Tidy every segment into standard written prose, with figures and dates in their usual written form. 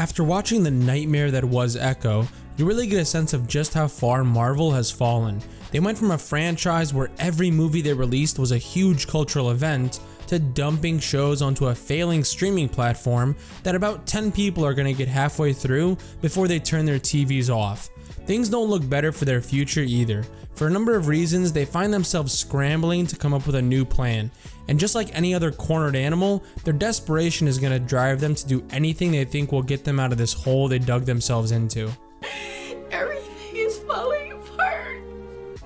After watching the nightmare that was Echo, you really get a sense of just how far Marvel has fallen. They went from a franchise where every movie they released was a huge cultural event to dumping shows onto a failing streaming platform that about 10 people are going to get halfway through before they turn their TVs off. Things don't look better for their future either. For a number of reasons, they find themselves scrambling to come up with a new plan. And just like any other cornered animal, their desperation is going to drive them to do anything they think will get them out of this hole they dug themselves into. Everything is falling apart.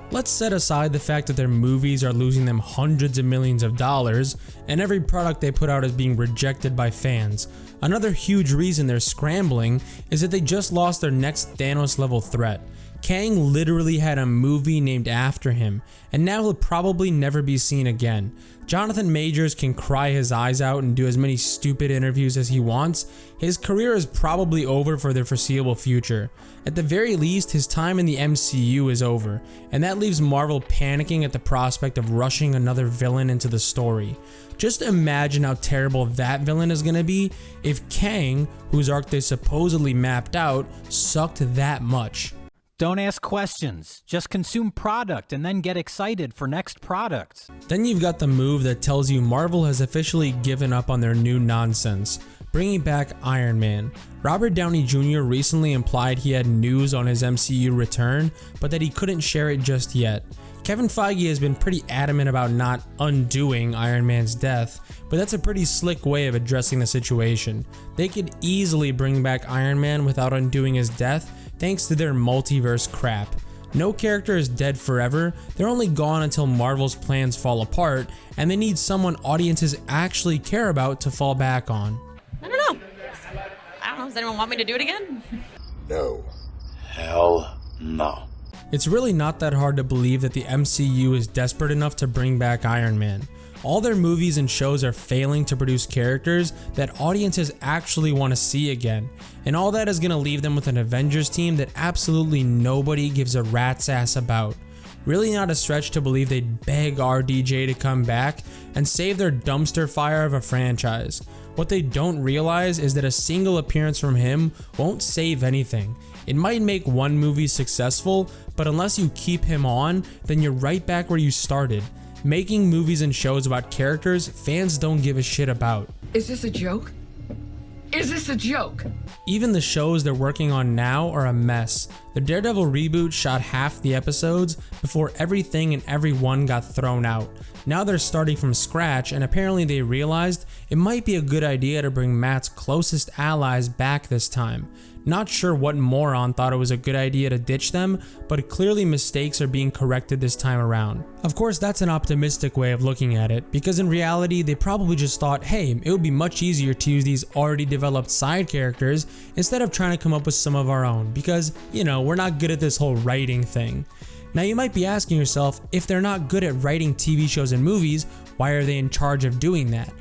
Let's set aside the fact that their movies are losing them hundreds of millions of dollars, and every product they put out is being rejected by fans. Another huge reason they're scrambling is that they just lost their next Thanos level threat. Kang literally had a movie named after him, and now he'll probably never be seen again. Jonathan Majors can cry his eyes out and do as many stupid interviews as he wants. His career is probably over for the foreseeable future. At the very least, his time in the MCU is over, and that leaves Marvel panicking at the prospect of rushing another villain into the story. Just imagine how terrible that villain is going to be if Kang, whose arc they supposedly mapped out, sucked that much. Don't ask questions, just consume product and then get excited for next product. Then you've got the move that tells you Marvel has officially given up on their new nonsense, bringing back Iron Man. Robert Downey Jr. recently implied he had news on his MCU return, but that he couldn't share it just yet. Kevin Feige has been pretty adamant about not undoing Iron Man's death, but that's a pretty slick way of addressing the situation. They could easily bring back Iron Man without undoing his death, thanks to their multiverse crap. No character is dead forever, they're only gone until Marvel's plans fall apart, and they need someone audiences actually care about to fall back on. I don't know. Does anyone want me to do it again? No. Hell no. It's really not that hard to believe that the MCU is desperate enough to bring back Iron Man. All their movies and shows are failing to produce characters that audiences actually want to see again, and all that is going to leave them with an Avengers team that absolutely nobody gives a rat's ass about. Really not a stretch to believe they'd beg RDJ to come back and save their dumpster fire of a franchise. What they don't realize is that a single appearance from him won't save anything. It might make one movie successful, but unless you keep him on, then you're right back where you started, making movies and shows about characters fans don't give a shit about. Is this a joke? Is this a joke? Even the shows they're working on now are a mess. The Daredevil reboot shot half the episodes before everything and everyone got thrown out. Now they're starting from scratch, and apparently they realized it might be a good idea to bring Matt's closest allies back this time. Not sure what moron thought it was a good idea to ditch them, but clearly mistakes are being corrected this time around. Of course, that's an optimistic way of looking at it, because in reality they probably just thought, hey, it would be much easier to use these already developed side characters instead of trying to come up with some of our own, because, you know, we're not good at this whole writing thing. Now you might be asking yourself, if they're not good at writing TV shows and movies, why are they in charge of doing that?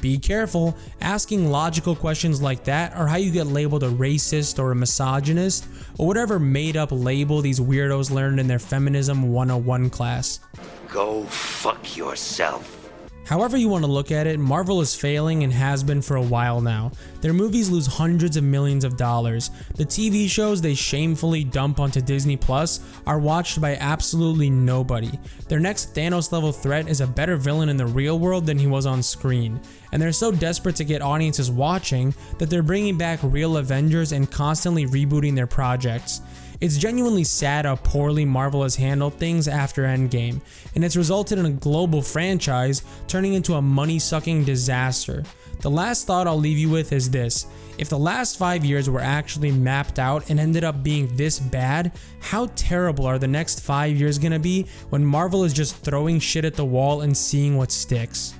Be careful, asking logical questions like that are how you get labeled a racist or a misogynist, or whatever made up label these weirdos learned in their Feminism 101 class. Go fuck yourself. However you want to look at it, Marvel is failing and has been for a while now. Their movies lose hundreds of millions of dollars. The TV shows they shamefully dump onto Disney Plus are watched by absolutely nobody. Their next Thanos level threat is a better villain in the real world than he was on screen. And they're so desperate to get audiences watching that they're bringing back real Avengers and constantly rebooting their projects. It's genuinely sad how poorly Marvel has handled things after Endgame, and it's resulted in a global franchise turning into a money-sucking disaster. The last thought I'll leave you with is this: if the last 5 years were actually mapped out and ended up being this bad, how terrible are the next 5 years gonna be when Marvel is just throwing shit at the wall and seeing what sticks?